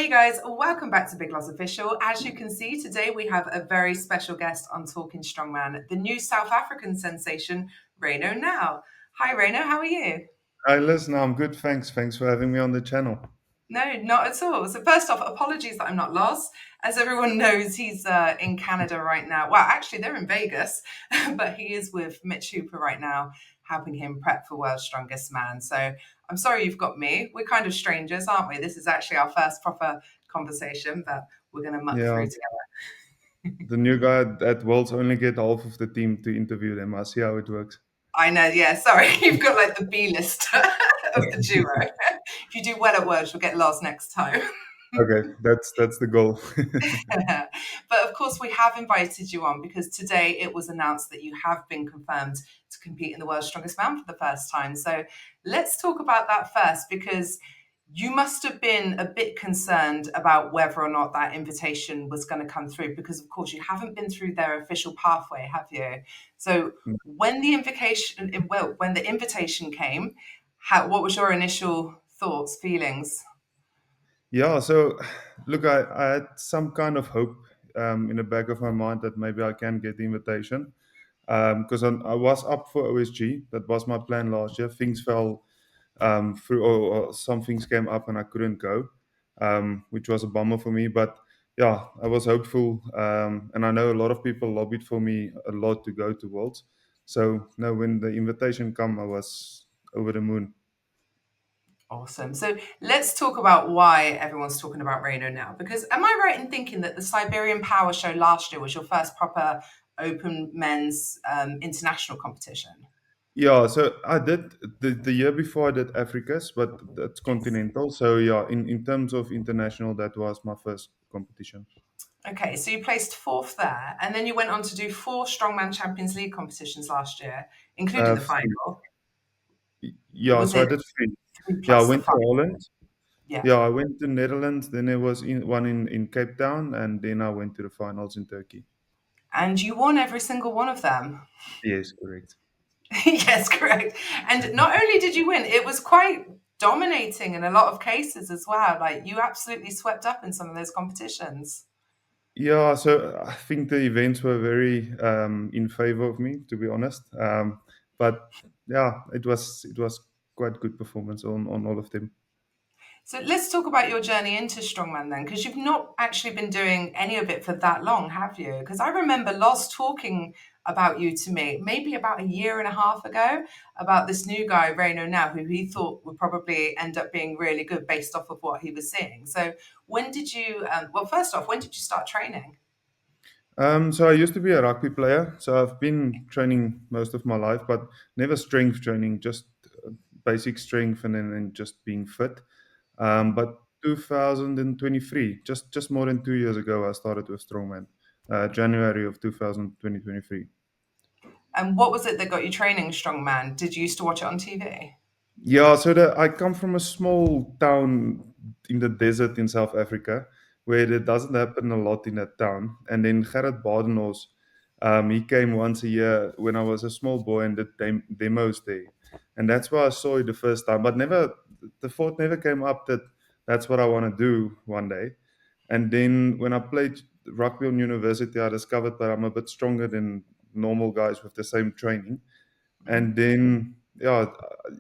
Hey guys, welcome back to Big Loss Official. As you can see, today we have a very special guest on Talking Strongman, the new South African sensation, Rayno Nel. Hi Rayno, how are you? Hi, listen, I'm good. Thanks. Thanks for having me on the channel. No, not at all. So first off, apologies that I'm not Loz. As everyone knows, he's in Canada right now. Well, actually, they're in Vegas, but he is with Mitch Hooper right now, helping him prep for World's Strongest Man. So I'm sorry you've got me. We're kind of strangers, aren't we? This is actually our first proper conversation, but we're going to muck Yeah, through together. the new guy at Worlds only get half of the team to interview them. I see how it works. I know, yeah, sorry. You've got like the B list of the duo. If you do well at Words, you'll get Loz next time. Okay, that's the goal. But of course, we have invited you on because today it was announced that you have been confirmed to compete in the World's Strongest Man for the first time. So let's talk about that first because you must have been a bit concerned about whether or not that invitation was going to come through because, of course, you haven't been through their official pathway, have you? So when the invitation came, what was your initial thoughts, feelings? Yeah, so look, I had some kind of hope in the back of my mind that maybe I can get the invitation because I was up for OSG. That was my plan last year. Things fell through, or some things came up and I couldn't go, which was a bummer for me. But yeah, I was hopeful, and I know a lot of people lobbied for me a lot to go to Worlds. So no, when the invitation come, I was over the moon. Awesome. So let's talk about why everyone's talking about Rayno now. Because am I right in thinking that the Siberian Power Show last year was your first proper open men's international competition? Yeah, so I did the year before I did Africa's, but that's continental. So yeah, in terms of international, that was my first competition. Okay, so you placed fourth there, and then you went on to do four Strongman Champions League competitions last year, including the Three. final. Yeah, Was so I it did three. three Yeah, I plus the went to final? Holland. Yeah. Yeah, I went to Netherlands. Then there was one in Cape Town, and then I went to the finals in Turkey. And you won every single one of them. Yes, correct. Yes, correct. And not only did you win, it was quite dominating in a lot of cases as well. Like you absolutely swept up in some of those competitions. Yeah, so I think the events were very in favor of me, to be honest. But yeah, it was quite good performance on all of them. So let's talk about your journey into strongman then, because you've not actually been doing any of it for that long, have you? Because I remember Loz talking about you to me maybe about a year and a half ago about this new guy, Rayno Now, who he thought would probably end up being really good based off of what he was seeing. So when did you, well, first off, when did you start training? So I used to be a rugby player, so I've been training most of my life, but never strength training, just basic strength and just being fit. But 2023, just more than 2 years ago, I started with Strongman, January of 2023. And what was it that got you training strongman? Did you used to watch it on TV? Yeah, so I come from a small town in the desert in South Africa where it doesn't happen a lot in that town. And then Gerrit Badenhorst, he came once a year when I was a small boy and did demos there. And that's where I saw it the first time. But never, the thought never came up that that's what I want to do one day. And then when I played rugby on university, I discovered that I'm a bit stronger than normal guys with the same training. And then yeah,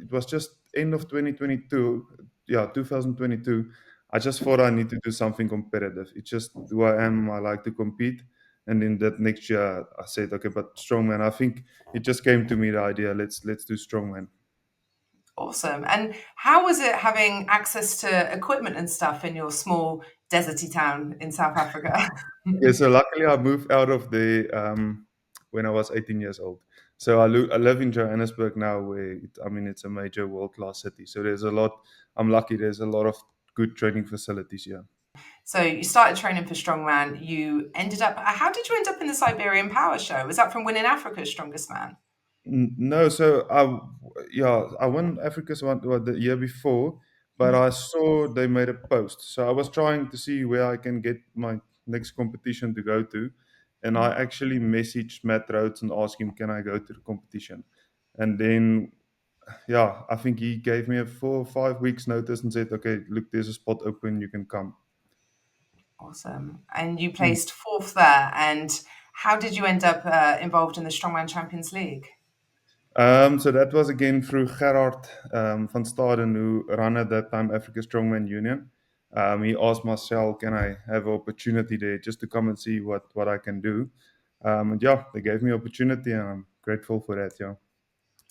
it was just end of 2022, yeah, 2022. I just thought I need to do something competitive. It's just who I am. I like to compete. And then that next year I said, okay, but strongman, I think it just came to me, the idea, let's do strongman. Awesome. And how was it having access to equipment and stuff in your small deserty town in South Africa? Yeah, so luckily I moved out of the when I was 18 years old. So I live in Johannesburg now, where I mean it's a major world class city. So there's a lot. I'm lucky. There's a lot of good training facilities here. So you started training for strongman. You ended up, how did you end up in the Siberian Power Show? Was that from winning Africa's Strongest Man? No, so I won Africa's one the year before, but Mhm. I saw they made a post. So I was trying to see where I can get my next competition to go to, and I actually messaged Matt Rhodes and asked him, "Can I go to the competition?" And then, yeah, I think he gave me a 4 or 5 weeks notice and said, "Okay, look, there's a spot open, you can come." Awesome. And you Mm. placed fourth there. And how did you end up involved in the Strongman Champions League? So that was again through Gerard van Staden, who ran at that time Africa Strongman Union. He asked Marcel, "Can I have an opportunity there just to come and see what I can do?" And yeah, they gave me opportunity, and I'm grateful for that. Yeah.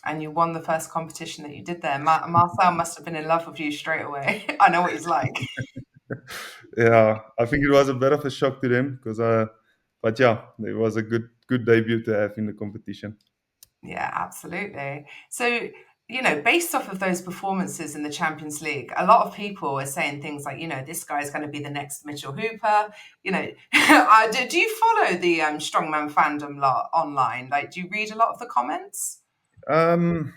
And you won the first competition that you did there. Marcel must have been in love with you straight away. I know what he's like. Yeah, I think it was a bit of a shock to them but yeah, it was a good debut to have in the competition. Yeah, absolutely. So, based off of those performances in the Champions League, a lot of people are saying things like, this guy's going to be the next Mitchell Hooper. Do you follow the Strongman fandom lot online? Like, do you read a lot of the comments? Um,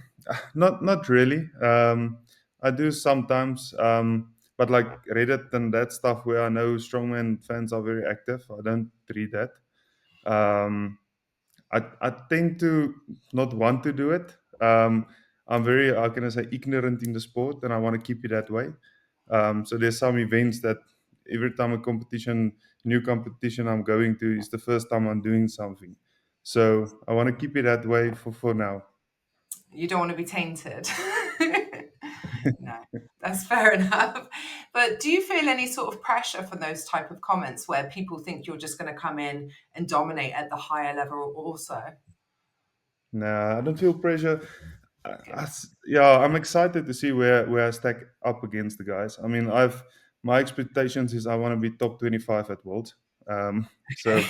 not really. I do sometimes, but like Reddit and that stuff where I know strongman fans are very active. I don't read that. Um, I tend to not want to do it. I'm very, how can I say, ignorant in the sport, and I want to keep it that way. So there's some events that every time new competition I'm going to is the first time I'm doing something. So I want to keep it that way for now. You don't want to be tainted. No, that's fair enough. But do you feel any sort of pressure from those type of comments where people think you're just going to come in and dominate at the higher level also? Nah, I don't feel pressure. Good. Yeah, I'm excited to see where I stack up against the guys. I mean, I've my expectations is I want to be top 25 at Worlds. Okay. So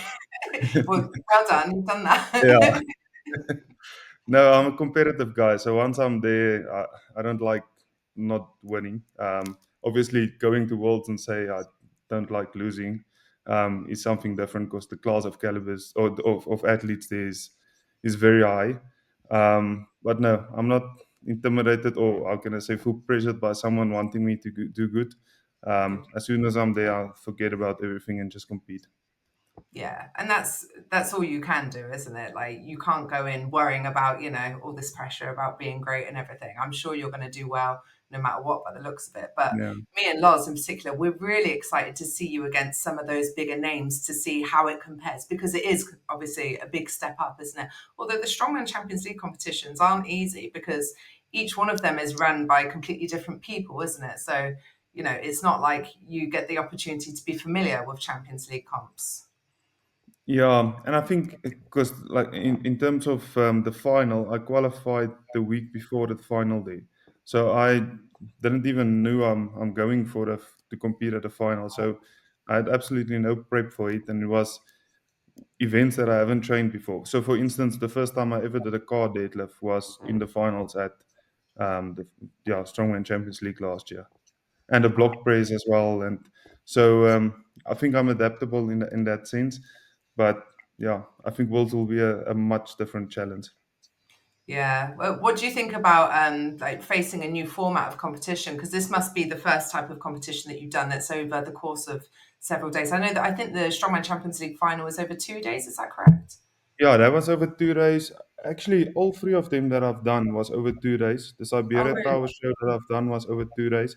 Well done. You've done yeah. that. No, I'm a competitive guy. So once I'm there, I don't like not winning. Obviously, going to Worlds and say I don't like losing is something different because the class of calibers or of athletes there is very high. But no, I'm not intimidated or how can I say full pressured by someone wanting me to do good. Good. As soon as I'm there, I forget about everything and just compete. Yeah, and that's all you can do, isn't it? Like you can't go in worrying about, all this pressure about being great and everything. I'm sure you're going to do well no matter what by the looks of it. But Yeah. me and Loz in particular, we're really excited to see you against some of those bigger names to see how it compares because it is obviously a big step up, isn't it? Although the Strongman Champions League competitions aren't easy because each one of them is run by completely different people, isn't it? So, it's not like you get the opportunity to be familiar with Champions League comps. Yeah, and I think because like in terms of the final, I qualified the week before the final day, so I didn't even knew I'm going for to compete at the final. So I had absolutely no prep for it, and it was events that I haven't trained before. So for instance, the first time I ever did a car deadlift was in the finals at the Strongman Champions League last year, and a block press as well. And so I think I'm adaptable in that sense. But yeah, I think Worlds will be a much different challenge. Yeah. Well, what do you think about like facing a new format of competition? Because this must be the first type of competition that you've done that's over the course of several days. I know that I think the Strongman Champions League final was over 2 days. Is that correct? Yeah, that was over 2 days. Actually, all three of them that I've done was over 2 days. The Oh, Siberia really? Tower show that I've done was over 2 days.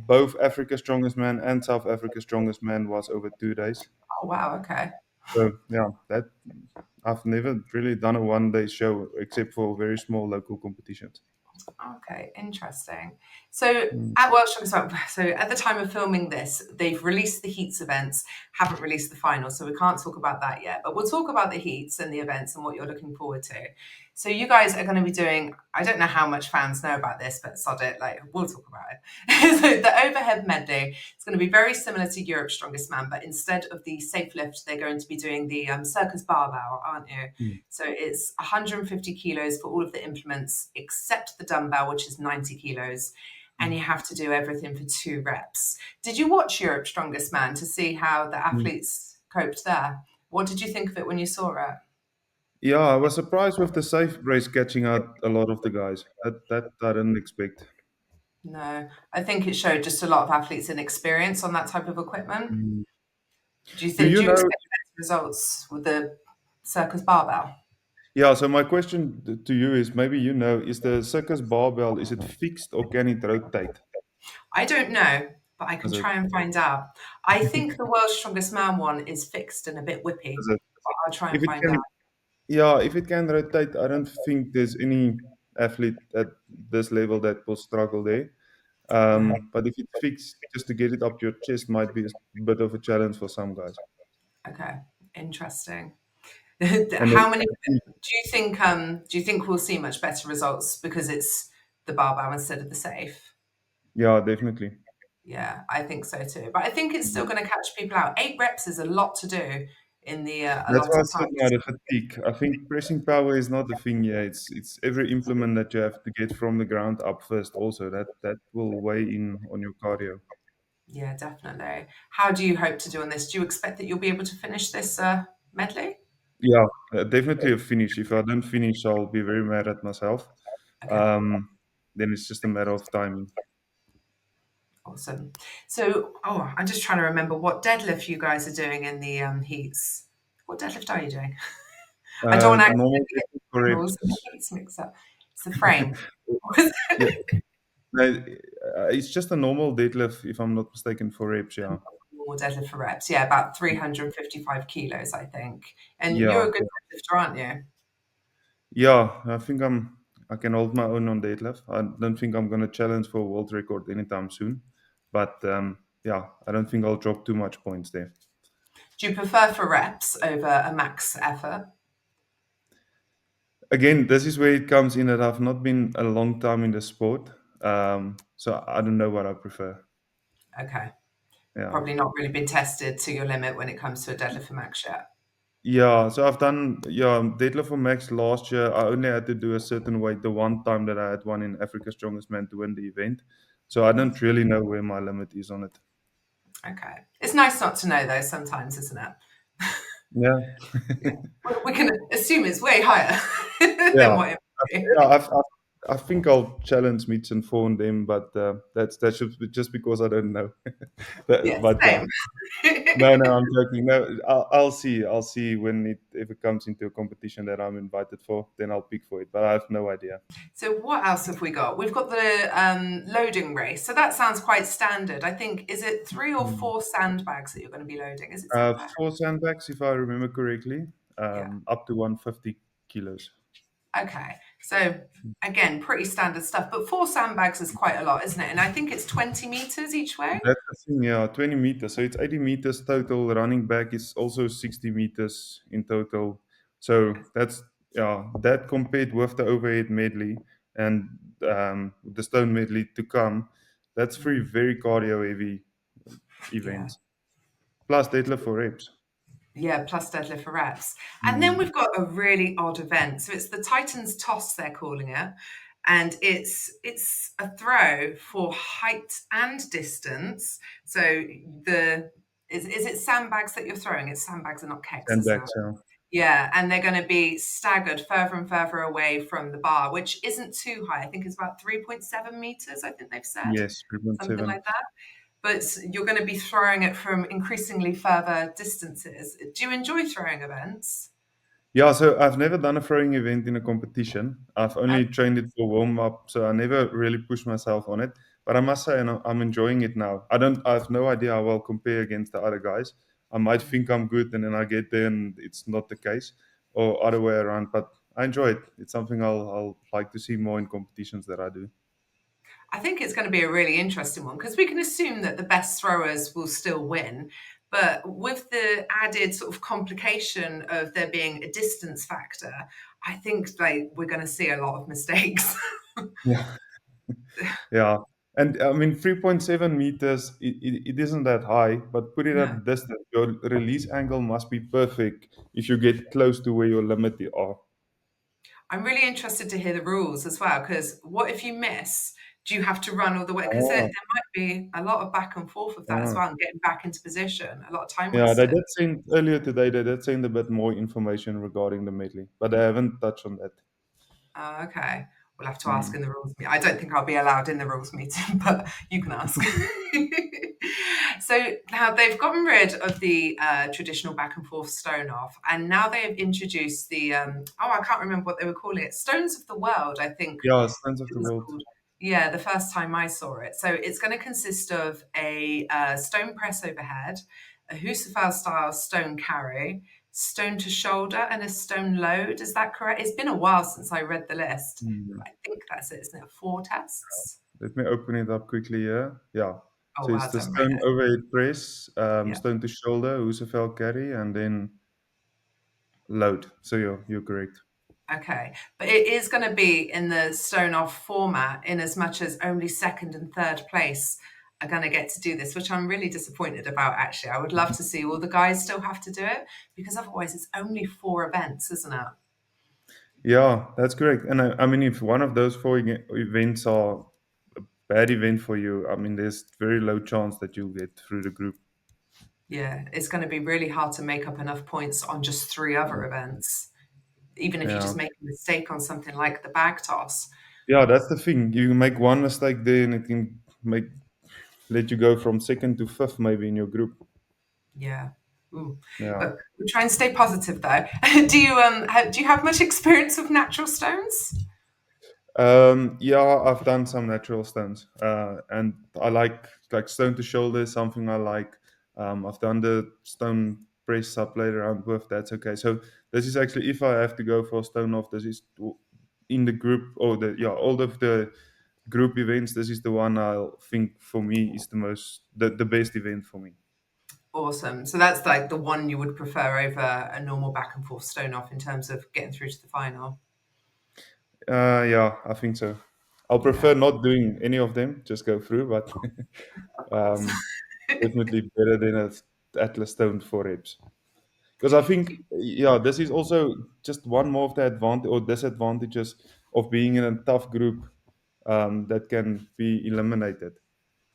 Both Africa's Strongest Man and South Africa's Strongest Man was over 2 days. Oh, wow. Okay. So yeah, that I've never really done a 1 day show except for very small local competitions. Okay, interesting. So Mm, at World Strongest Man, so at the time of filming this, they've released the heats events, haven't released the final, so we can't talk about that yet. But we'll talk about the heats and the events and what you're looking forward to. So you guys are going to be doing. I don't know how much fans know about this, but sod it, like we'll talk about it. So the overhead medley is going to be very similar to Europe's Strongest Man, but instead of the safe lift, they're going to be doing the circus barbell, aren't you? mm, So it's 150 kilos for all of the implements except the dumbbell, which is 90 kilos. And mm, you have to do everything for 2 reps. Did you watch Europe's Strongest Man to see how the mm. athletes coped there? What did you think of it when you saw it? Yeah, I was surprised with the safe brace catching out a lot of the guys. That I didn't expect. No, I think it showed just a lot of athletes' inexperience on that type of equipment. Mm. Do you Do think? you Do you know? expect better results with the circus barbell? Yeah. So my question to you is, maybe is the circus barbell, is it fixed or can it rotate? I don't know. but I can Is it? try and find out. I think the World's Strongest Man one is fixed and a bit Is whippy, it? but I'll try and If it find can, out. yeah, if it can rotate, I don't think there's any athlete at this level that will struggle there. No. But if it's fixed, just to get it up your chest might be a bit of a challenge for some guys. Okay, interesting. And then, How many do you think we'll see much better results because it's the barbell instead of the safe? yeah, definitely. Yeah, I think so too. But I think it's still going to catch people out. 8 reps is a lot to do in the That's why I allotted said time. now the fatigue. I think pressing power is not the thing here. It's every implement that you have to get from the ground up first. Also, that will weigh in on your cardio. Yeah, definitely. How do you hope to do on this? Do you expect that you'll be able to finish this medley? Yeah, definitely a finish. If I don't finish, I'll be very mad at myself. Okay, Um, then it's just a matter of timing. awesome. So, oh, I'm just trying to remember what deadlift you guys are doing in the heats. What deadlift are you doing? I don't want to Normal accidentally get technique the for angles and the reps. heats mixed up. It's the frame. Yeah, no, it's just a normal deadlift, if I'm not mistaken, for reps. Yeah, More deadlift for reps. Yeah, about 355 kilos, I think. And you're yeah, a good deadlifter, aren't you? yeah. I think I can hold my own on deadlift. I don't think I'm gonna challenge for a world record anytime soon, but yeah, I don't think I'll drop too much points there. Do you prefer for reps over a max effort? Again, this is where it comes in that I've not been a long time in the sport, so I don't know what I prefer. Okay. Yeah. Probably not really been tested to your limit when it comes to a deadlift for max yet. Yeah, so I've done deadlift for max last year. I only had to do a certain weight the one time that I had one in Africa's Strongest Man to win the event. So I don't really know where my limit is on it. Okay. It's nice not to know though sometimes, isn't it? Yeah, Yeah. We can assume it's way higher than yeah, what it would yeah. be. I think I'll challenge Mitch and Fawn them, but that should be just because I don't know. Yeah, But yeah, same. no, no, I'm joking. No, I'll see. I'll see when if it comes into a competition that I'm invited for, then I'll pick for it. But I have no idea. So what else have we got? We've got the loading race. So that sounds quite standard. I think, is it 3 or 4 sandbags that you're going to be loading? Is it sandbag? 4 sandbags, if I remember correctly, Yeah. up to 150 kilos. Okay. So again, pretty standard stuff. But 4 sandbags is quite a lot, isn't it? And I think it's 20 meters each way. That's the thing, yeah, 20 meters. So it's 80 meters total. Running back is also 60 meters in total. So that's, yeah, that compared with the overhead medley and the stone medley to come, that's three very cardio heavy Yeah. events. Plus deadlift for reps. Yeah, plus deadlift for reps. And then Mm. we've got a really odd event. So it's the Titans toss, they're calling it. And it's a throw for height and distance. So the is it sandbags that you're throwing? It's sandbags and not kecks, isn't it? Sandbags, yeah. Yeah, and they're going to be staggered further and further away from the bar, which isn't too high. I think it's about 3.7 meters, I think they've said, Yes, something 3.7. like that. But you're going to be throwing it from increasingly further distances. Do you enjoy throwing events? Yeah, so I've never done a throwing event in a competition. I've Uh, only trained it for warm up, so I never really pushed myself on it. But I must say, I'm enjoying it now. I have no idea how I'll compare against the other guys. I might think I'm good, and then I get there and it's not the case, or other way around. But I enjoy it. It's something I'll like to see more in competitions that I do. I think it's going to be a really interesting one because we can assume that the best throwers will still win. But with the added sort of complication of there being a distance factor, I think like we're going to see a lot of mistakes. Yeah, yeah. And I mean, 3.7 meters, it isn't that high, but put it No. at distance. Your release angle must be perfect if you get close to where your limit are. I'm really interested to hear the rules as well, because what if you miss? Do you have to run all the way? Because there Oh, might be a lot of back and forth of that as oh. well, and getting back into position, a lot of time Yeah, they wasted. did send earlier today, they did send a bit more information regarding the medley, but they haven't touched on that. Oh, okay. We'll have to ask Mm. in the rules meeting. I don't think I'll be allowed in the rules meeting, but you can ask. So now they've gotten rid of the traditional back and forth stone off, and now they have introduced the I can't remember what they were calling it. Stones of the World, I think Yeah, Stands of it the was World. called. Yeah, the first time I saw it. So it's going to consist of a stone press overhead, a Husafel style stone carry, stone to shoulder, and a stone load. Is that correct? It's been a while since I read the list. Mm. But I think that's it, isn't it? Four tests. Let me open it up quickly here. Yeah. Oh, So it's well the done, stone Rayno. overhead press, Yeah. stone to shoulder, Husafel carry, and then load. So you're correct. Okay, but it is going to be in the stone off format in as much as only second and third place are going to get to do this, which I'm really disappointed about actually. I would love to see all the guys still have to do it because otherwise it's only four events, isn't it? Yeah, that's correct. And I mean, if one of those four events are a bad event for you, I mean, there's very low chance that you'll get through the group. Yeah, it's going to be really hard to make up enough points on just three other events, even if you Yeah. just make a mistake on something like the bag toss. Yeah, that's the thing. You make one mistake there and it can let you go from second to fifth maybe in your group. Yeah. Ooh. Yeah. But we'll try and stay positive though. Do you have much experience with natural stones? Yeah, I've done some natural stones, and I like stone to shoulder is something I like. I've done the stone press I played around with. That's okay. So this is actually if I have to go for a stone off, this is in the group or the yeah all of the group events. This is the one I'll think for me is the best event for me. Awesome. So that's like the one you would prefer over a normal back and forth stone off in terms of getting through to the final. Yeah, I think so. I'll Yeah. prefer not doing any of them, just go through, but um, definitely better than a Atlas Stone 4 reps. Because I think, yeah, this is also just one more of the advantage or disadvantages of being in a tough group that can be eliminated.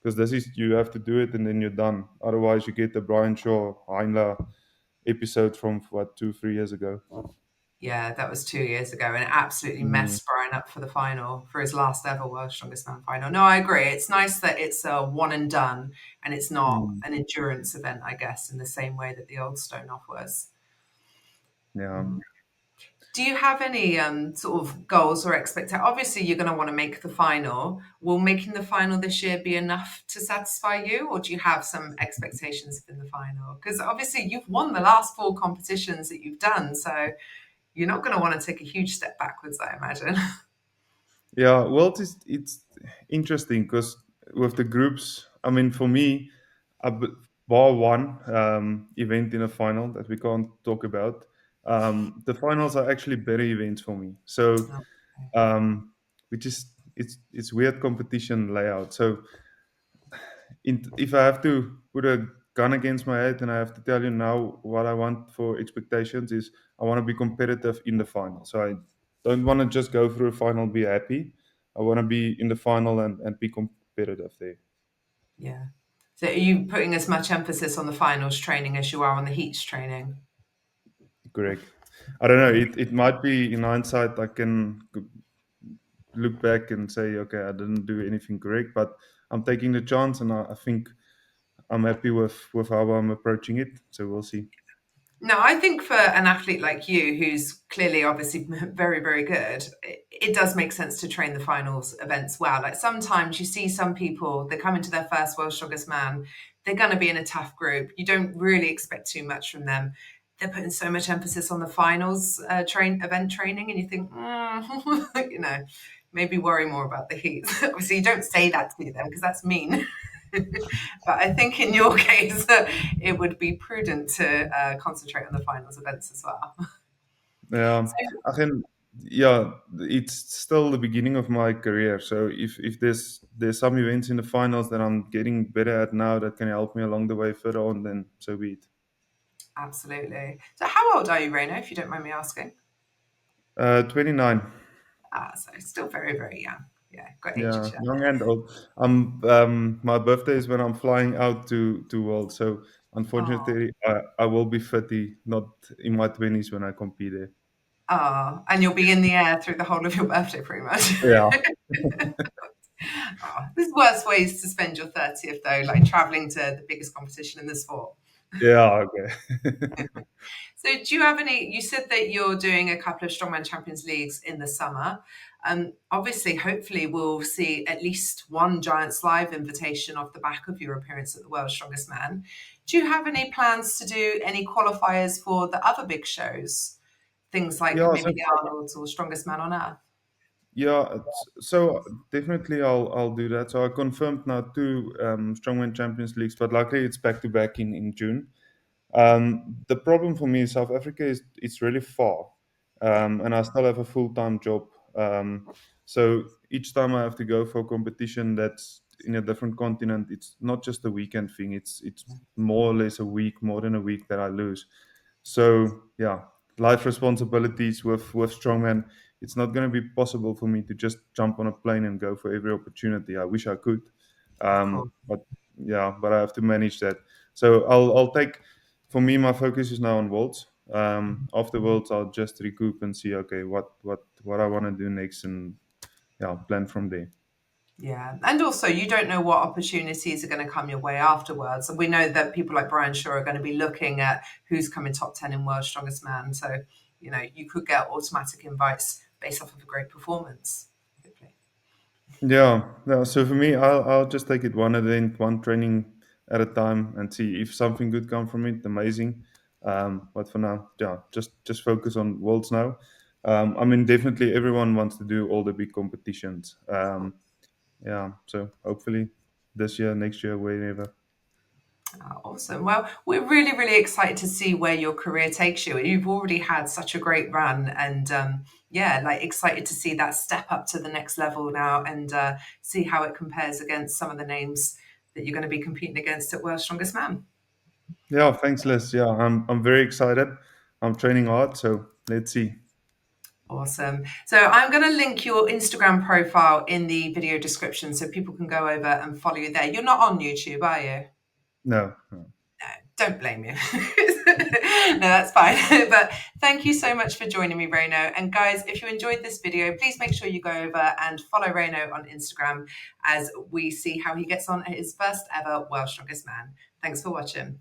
Because this is, you have to do it and then you're done. Otherwise, you get the Brian Shaw Heinler episode from what, 2, 3 years ago. Yeah, that was 2 years ago, and it absolutely Mm, messed Brian up for the final, for his last ever World's Strongest Man final. No, I agree. It's nice that it's a one and done, and it's not mm, an endurance event, I guess, in the same way that the old stone off was. yeah. Mm. Do you have any sort of goals or expectations? Obviously, you're going to want to make the final. Will making the final this year be enough to satisfy you, or do you have some expectations in the final? Because obviously, you've won the last four competitions that you've done, so you're not going to want to take a huge step backwards, I imagine. Yeah, well, it's interesting because with the groups, I mean, for me, bar one event in a final that we can't talk about, the finals are actually better events for me. So, Okay. which is it's weird competition layout. So, if I have to put a gun against my head and I have to tell you now what I want for expectations is I want to be competitive in the final. So I don't want to just go through a final, be happy. I want to be in the final and be competitive there. Yeah. So are you putting as much emphasis on the finals training as you are on the heats training? Correct. I don't know. Yeah. It might be in hindsight I can look back and say, okay, I didn't do anything correct, but I'm taking the chance and I think I'm happy with how I'm approaching it. So we'll see. No, I think for an athlete like you, who's clearly obviously very, very good, it does make sense to train the finals events well. Like sometimes you see some people, they come into their first World's Strongest Man, they're going to be in a tough group. You don't really expect too much from them. They're putting so much emphasis on the finals event training, and you think, maybe worry more about the heat. Obviously, you don't say that to them because that's mean. But I think in your case, it would be prudent to concentrate on the finals events as well. Yeah, So, I can. Yeah, it's still the beginning of my career. So if there's some events in the finals that I'm getting better at now that can help me along the way further on, then so be it. absolutely. So, how old are you, Rayno, if you don't mind me asking? 29. So still very, very young. Yeah, got age Yeah, to share. young and old. My birthday is when I'm flying out to world. So Oh, unfortunately, I will be 30, not in my 20s when I compete there. and you'll be in the air through the whole of your birthday, pretty much. Yeah, Oh, there's worse ways to spend your 30th, though, like traveling to the biggest competition in the sport. yeah, okay. So, do you have any? You said that you're doing a couple of Strongman Champions Leagues in the summer. Obviously, hopefully, we'll see at least one Giants Live invitation off the back of your appearance at the World's Strongest Man. Do you have any plans to do any qualifiers for the other big shows? Things like Yeah, maybe so the Arnold's or Strongest Man on Earth? yeah, so definitely I'll do that. So I confirmed now two Strongman Champions Leagues, but luckily it's back to back in June. The problem for me in South Africa is it's really far, and I still have a full-time job. So each time I have to go for a competition that's in a different continent, it's not just a weekend thing. It's more or less a week, more than a week that I lose. So yeah, life responsibilities with strongman. It's not going to be possible for me to just jump on a plane and go for every opportunity. I wish I could, Of course. but yeah, but I have to manage that. So I'll take. For me, my focus is now on Worlds. After Worlds, I'll just recoup and see, okay, what I want to do next, and yeah, plan from there. Yeah. And also, you don't know what opportunities are going to come your way afterwards. And we know that people like Brian Shaw are going to be looking at who's coming top 10 in World's Strongest Man. So, you could get automatic invites based off of a great performance. Hopefully. Yeah, yeah. So for me, I'll just take it one event, one training at a time, and see if something good come from it. Amazing. But for now, yeah, just focus on worlds now. I mean, definitely everyone wants to do all the big competitions. Yeah. So hopefully this year, next year, whenever. Oh, awesome. Well, we're really, really excited to see where your career takes you. You've already had such a great run, and yeah, like excited to see that step up to the next level now and see how it compares against some of the names that you're going to be competing against at World's Strongest Man. Yeah. Thanks, Liz. Yeah, I'm very excited. I'm training hard, so let's see. Awesome. So I'm going to link your Instagram profile in the video description so people can go over and follow you there. You're not on YouTube, are you? No. No. Don't blame you. No, that's fine. But thank you so much for joining me, Rayno. And guys, if you enjoyed this video, please make sure you go over and follow Rayno on Instagram as we see how he gets on at his first ever World's Strongest Man. Thanks for watching.